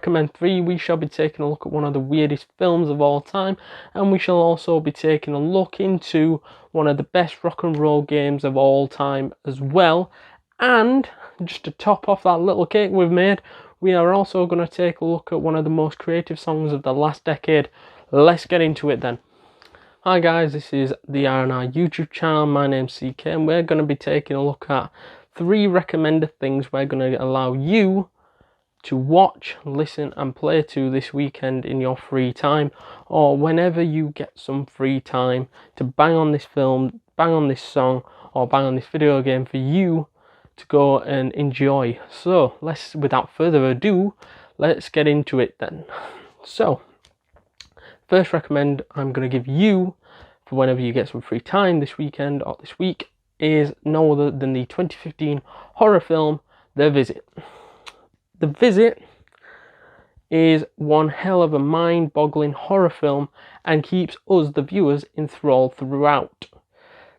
recommend 3, we shall be taking a look at one of the weirdest films of all time, and we shall also be taking a look into one of the best rock and roll games of all time as well. And just to top off that little cake we've made, we are also going to take a look at one of the most creative songs of the last decade. Let's get into it then. Hi guys, this is the R&R YouTube channel. My name's CK, and we're going to be taking a look at 3 recommended things we're going to allow you to watch, listen and play to this weekend in your free time, or whenever you get some free time to bang on this film, bang on this song, or bang on this video game for you to go and enjoy. So without further ado, let's get into it then. So first recommend I'm going to give you for whenever you get some free time this weekend or this week is no other than the 2015 horror film The Visit. The Visit is one hell of a mind-boggling horror film and keeps us, the viewers, enthralled throughout.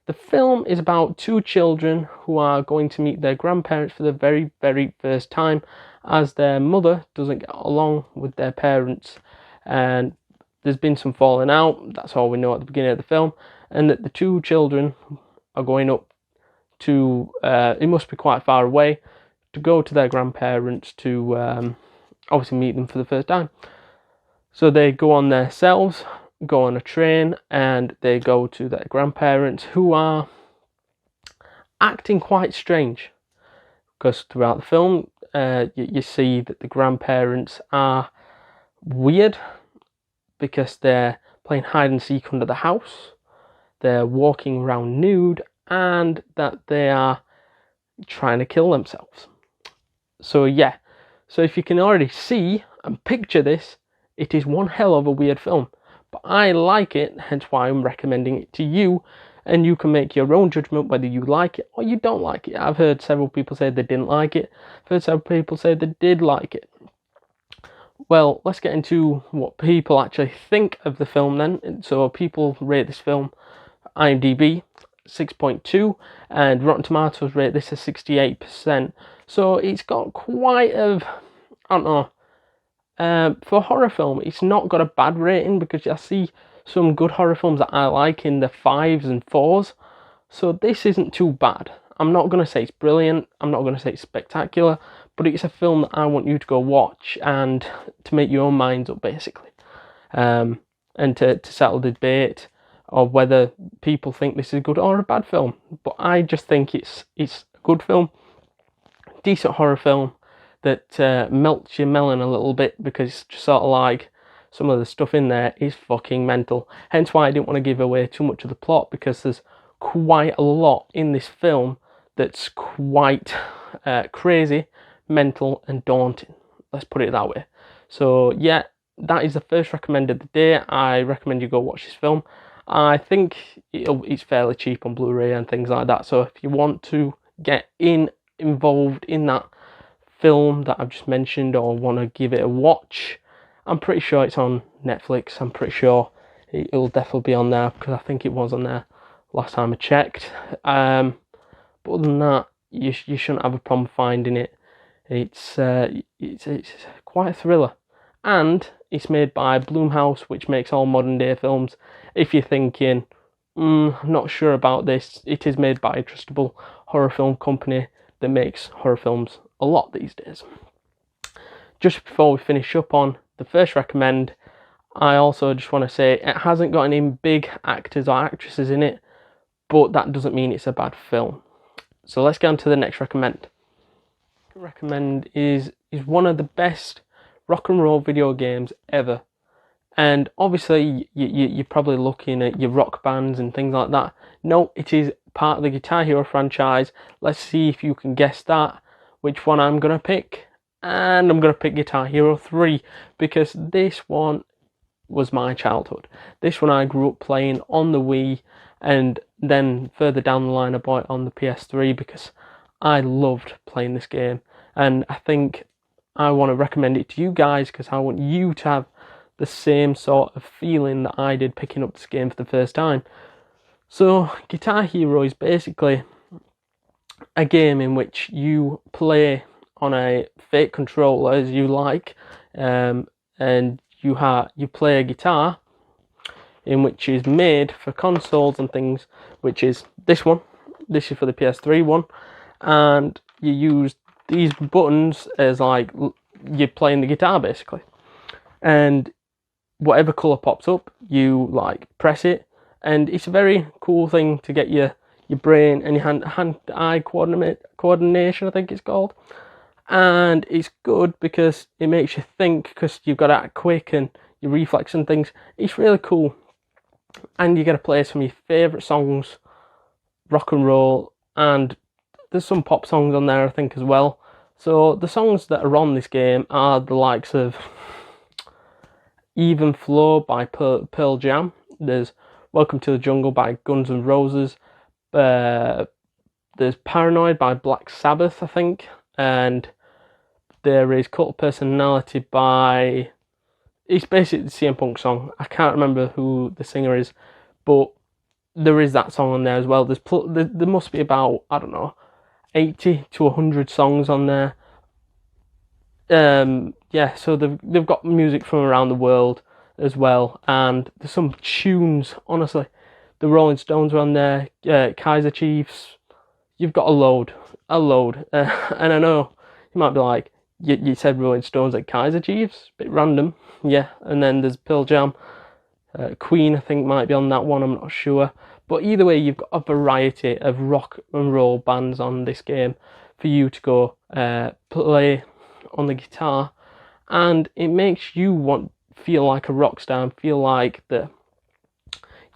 The film is about 2 children who are going to meet their grandparents for the very, very first time, as their mother doesn't get along with their parents, and there's been some falling out. That's all we know at the beginning of the film, and that the 2 children are going up to, it must be quite far away, to go to their grandparents to obviously meet them for the first time. So they go on their selves, go on a train, and they go to their grandparents, who are acting quite strange, because throughout the film you see that the grandparents are weird, because they're playing hide and seek under the house, they're walking around nude, and that they are trying to kill themselves. So yeah, so if you can already see and picture this, it is one hell of a weird film. But I like it, hence why I'm recommending it to you, and you can make your own judgment whether you like it or you don't like it. I've heard several people say they didn't like it. I've heard several people say they did like it. Well, let's get into what people actually think of the film then. So people rate this film, IMDB 6.2, and Rotten Tomatoes rate this as 68%. So it's got quite a, I don't know, for a horror film, it's not got a bad rating, because I see some good horror films that I like in the 5s and 4s. So this isn't too bad. I'm not going to say it's brilliant, I'm not going to say it's spectacular, but it's a film that I want you to go watch and to make your own minds up, basically. And to settle the debate of whether people think this is a good or a bad film. But I just think it's a good film, decent horror film that melts your melon a little bit, because it's just sort of like some of the stuff in there is fucking mental. Hence why I didn't want to give away too much of the plot, because there's quite a lot in this film that's quite crazy, mental and daunting. Let's put it that way. So yeah, that is the first recommend of the day. I recommend you go watch this film. I think it's fairly cheap on Blu-ray and things like that. So if you want to get involved in that film that I've just mentioned, or want to give it a watch, I'm pretty sure it's on Netflix. I'm pretty sure it'll definitely be on there, because I think it was on there last time I checked. But other than that, you shouldn't have a problem finding it. It's quite a thriller, and it's made by Blumhouse, which makes all modern day films. If you're thinking, not sure about this, it is made by a trustable horror film company that makes horror films a lot these days. Just before we finish up on the first recommend, I also just want to say it hasn't got any big actors or actresses in it, but that doesn't mean it's a bad film. So let's get on to the next recommend. Recommend is one of the best rock and roll video games ever. And obviously you're probably looking at your rock bands and things like that. No, it is part of the Guitar Hero franchise. Let's see if you can guess which one I'm going to pick. And I'm going to pick Guitar Hero 3, because this one was my childhood. This one I grew up playing on the Wii, and then further down the line I bought it on the PS3, because I loved playing this game. And I think I want to recommend it to you guys, because I want you to have the same sort of feeling that I did picking up this game for the first time. So Guitar Hero is basically a game in which you play on a fake controller as you like, and you play a guitar in which is made for consoles and things, which is this one. This is for the PS3 one, and you use these buttons as like you're playing the guitar basically, and whatever colour pops up, you like press it, and it's a very cool thing to get your brain and your hand-eye coordination, I think it's called. And it's good because it makes you think, because you've got to act quick and your reflex and things. It's really cool, and you get to play some of your favourite songs, rock and roll, and there's some pop songs on there I think as well. So the songs that are on this game are the likes of Even Flow by Pearl Jam. There's Welcome to the Jungle by Guns N' Roses. There's Paranoid by Black Sabbath, I think. And there is Cult of Personality by... It's basically the CM Punk song. I can't remember who the singer is, but there is that song on there as well. There must be about, I don't know, 80 to 100 songs on there. Yeah, so they've got music from around the world as well, and there's some tunes, honestly. The Rolling Stones are on there, Kaiser Chiefs. You've got a load. And I know you might be like, you said Rolling Stones like Kaiser Chiefs, bit random. Yeah, and then there's Pearl Jam, Queen I think might be on that one, I'm not sure. But either way, you've got a variety of rock and roll bands on this game for you to go play on the guitar, and it makes you feel like a rock star and feel like that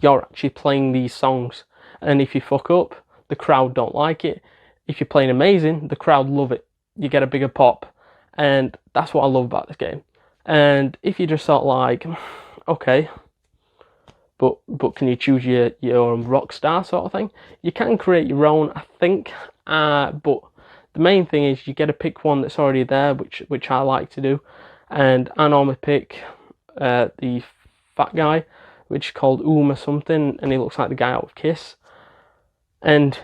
you're actually playing these songs. And if you fuck up, the crowd don't like it. If you're playing amazing, the crowd love it. You get a bigger pop, and that's what I love about this game. And if you just sort of like, okay, but can you choose your own rock star sort of thing? You can create your own, I think, but the main thing is you get to pick one that's already there, which I like to do. And I normally pick the fat guy, which is called or something, and he looks like the guy out of Kiss. And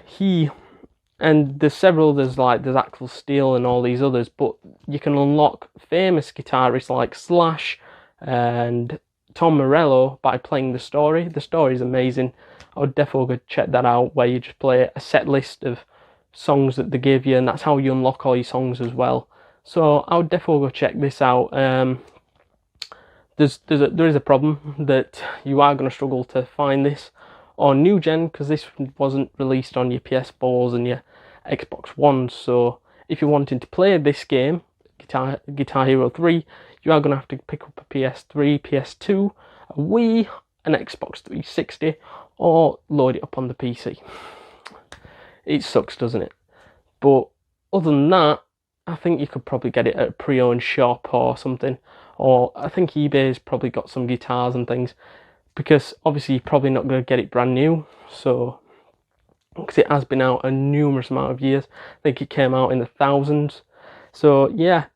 there's several, there's Axl Steele and all these others, but you can unlock famous guitarists like Slash and Tom Morello by playing the story. The story is amazing. I would definitely go check that out, where you just play a set list of songs that they give you, and that's how you unlock all your songs as well. So I would definitely go check this out. There is a problem that you are going to struggle to find this on new gen, because this wasn't released on your PS4s and your Xbox Ones. So if you're wanting to play this game, Guitar Hero 3, you are going to have to pick up a PS3, PS2, a Wii, an Xbox 360, or load it up on the PC. It sucks, doesn't it? But other than that, I think you could probably get it at a pre-owned shop or something. Or I think eBay's probably got some guitars and things, because obviously you're probably not going to get it brand new. So, because it has been out a numerous amount of years. I think it came out in the thousands. So yeah,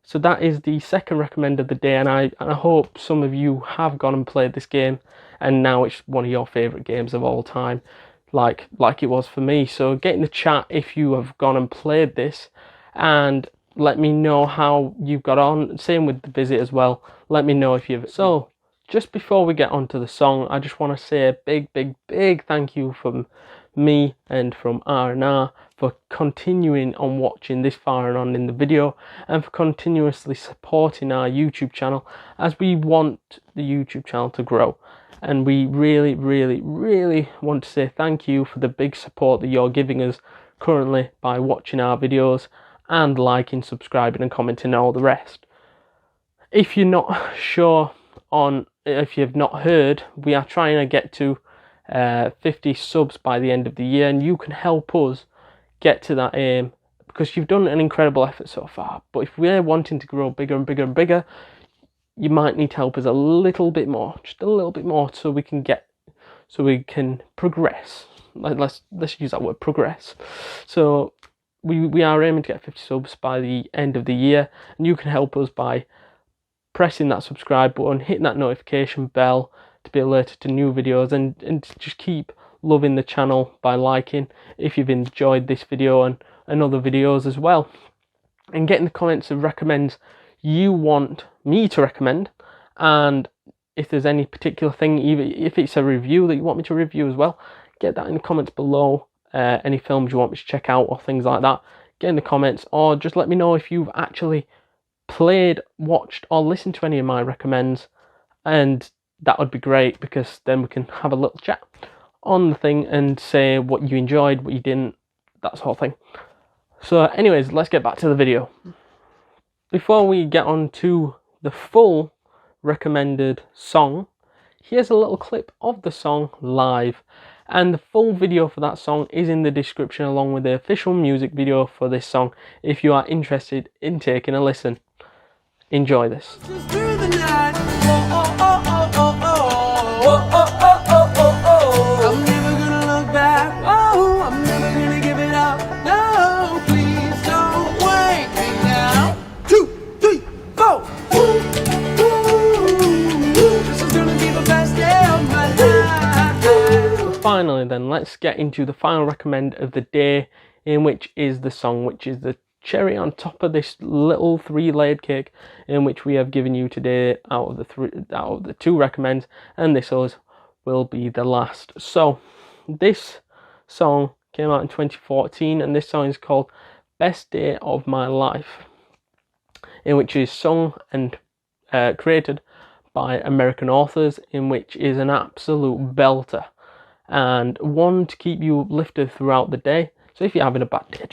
so that is the second recommend of the day, and I hope some of you have gone and played this game, and now it's one of your favourite games of all time, like it was for me. So get in the chat if you have gone and played this, and let me know how you've got on. Same with the visit as well. Let me know if you've... So, just before we get onto the song, I just want to say a big thank you from me and from R&R for continuing on watching this far and on in the video, and for continuously supporting our YouTube channel, as we want the YouTube channel to grow. And we really want to say thank you for the big support that you're giving us currently by watching our videos and liking, subscribing and commenting and all the rest. If you're not sure on, if you've not heard, we are trying to get to 50 subs by the end of the year, and you can help us get to that aim, because you've done an incredible effort so far. But if we're wanting to grow bigger and bigger and bigger, you might need to help us a little bit more, just a little bit more, so we can progress. Let's use that word, progress. So we are aiming to get 50 subs by the end of the year, and you can help us by pressing that subscribe button, hitting that notification bell to be alerted to new videos, and just keep loving the channel by liking if you've enjoyed this video and other videos as well, and getting the comments of recommends you want me to recommend, and if there's any particular thing, even if it's a review that you want me to review as well, get that in the comments below. Any films you want me to check out or things like that, get in the comments, or just let me know if you've actually played, watched, or listened to any of my recommends, and that would be great, because then we can have a little chat on the thing and say what you enjoyed, what you didn't, that sort of thing. So anyways, let's get back to the video. Before we get on to the full recommended song, here's a little clip of the song live, and the full video for that song is in the description, along with the official music video for this song, if you are interested in taking a listen. Enjoy this. Finally then, let's get into the final recommend of the day, in which is the song, which is the cherry on top of this little 3-layered cake, in which we have given you today out of the 2 recommends, and this will be the last. So this song came out in 2014, and this song is called Best Day of My Life, in which is sung and created by American authors, in which is an absolute belter, and one to keep you uplifted throughout the day. So if you're having a bad day,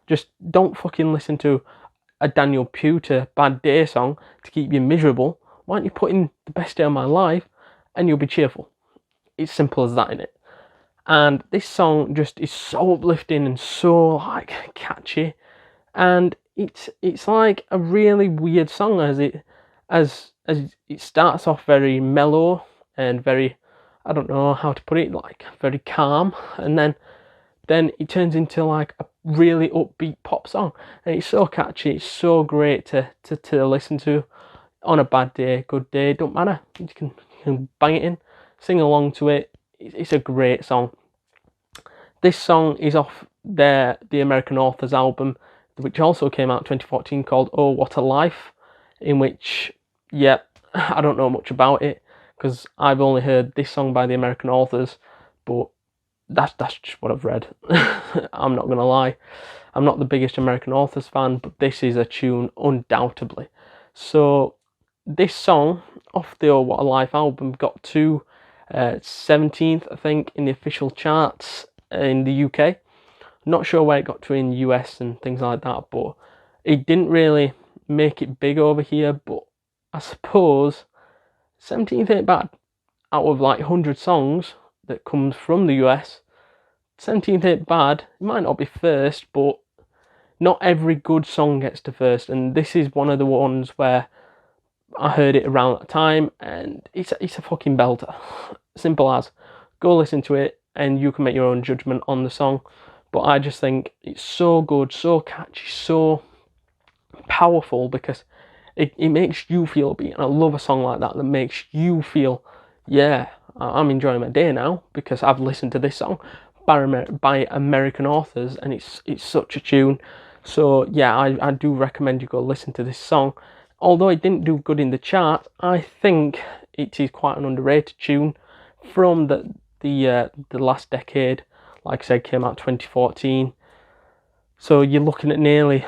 just don't fucking listen to a Daniel Pewter Bad Day song to keep you miserable. Why don't you put in the Best Day of My Life and you'll be cheerful? It's simple as that, innit? And this song just is so uplifting and so like catchy, and it's like a really weird song, as it starts off very mellow and very, I don't know how to put it, like very calm, and then it turns into like a really upbeat pop song, and it's so catchy. It's so great to listen to on a bad day, good day, don't matter. You can bang it in, sing along to it. It's a great song. This song is off the American Authors album, which also came out in 2014, called Oh What a Life, in which, yeah, I don't know much about it, because I've only heard this song by the American Authors, but that's just what I've read. I'm not gonna lie, I'm not the biggest American Authors fan, but this is a tune undoubtedly. So this song off the Oh What a Life album got to 17th, I think, in the official charts in the UK. Not sure where it got to in the US and things like that, but it didn't really make it big over here. But I suppose 17th ain't bad. Out of like 100 songs that comes from the US, 17th ain't bad. It might not be first, but not every good song gets to first, and this is one of the ones where I heard it around that time, and it's a fucking belter. Simple as. Go listen to it, and you can make your own judgment on the song. But I just think it's so good, so catchy, so powerful, because it makes you feel beat. And I love a song like that makes you feel, yeah, I'm enjoying my day now because I've listened to this song by American authors, and it's such a tune. So yeah, I do recommend you go listen to this song. Although it didn't do good in the chart, I think it is quite an underrated tune from the last decade. Like I said, came out 2014. So you're looking at nearly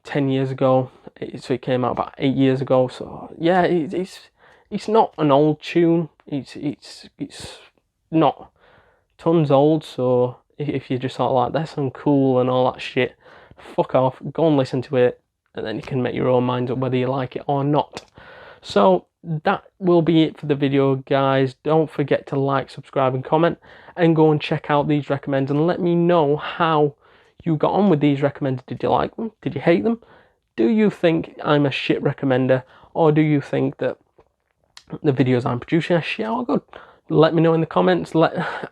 10 years ago. So it came out about 8 years ago. So yeah, it's not an old tune. It's not tons old. So if you just thought like that's uncool and all that shit, fuck off. Go and listen to it, and then you can make your own mind up whether you like it or not. So that will be it for the video, guys. Don't forget to like, subscribe and comment, and go and check out these recommends and let me know how you got on with these recommends. Did you like them? Did you hate them? Do you think I'm a shit recommender, or do you think that the videos I'm producing are shit or good? Let me know in the comments,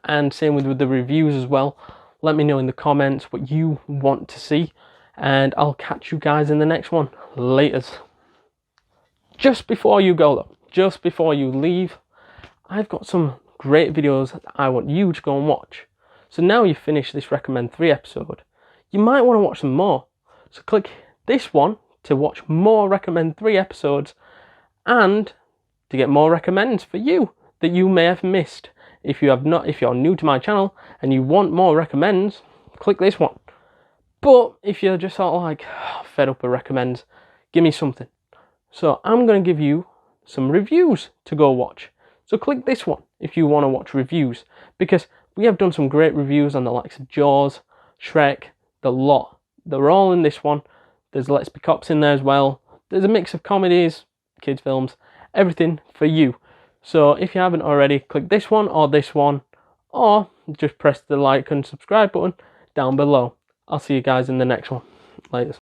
and same with the reviews as well. Let me know in the comments what you want to see, and I'll catch you guys in the next one. Laters. Just before you go though, just before you leave, I've got some great videos that I want you to go and watch. So now you've finished this Recommend 3 episode, you might want to watch some more. So click this one to watch more Recommend 3 episodes and to get more recommends for you that you may have missed. If you're new to my channel and you want more recommends, click this one. But if you're just sort of like fed up with recommends, give me something. So I'm going to give you some reviews to go watch. So click this one if you want to watch reviews, because we have done some great reviews on the likes of Jaws, Shrek, the lot. They're all in this one. There's Let's Be Cops in there as well. There's a mix of comedies, kids films, everything for you. So if you haven't already, click this one, or just press the like and subscribe button down below. I'll see you guys in the next one. Later.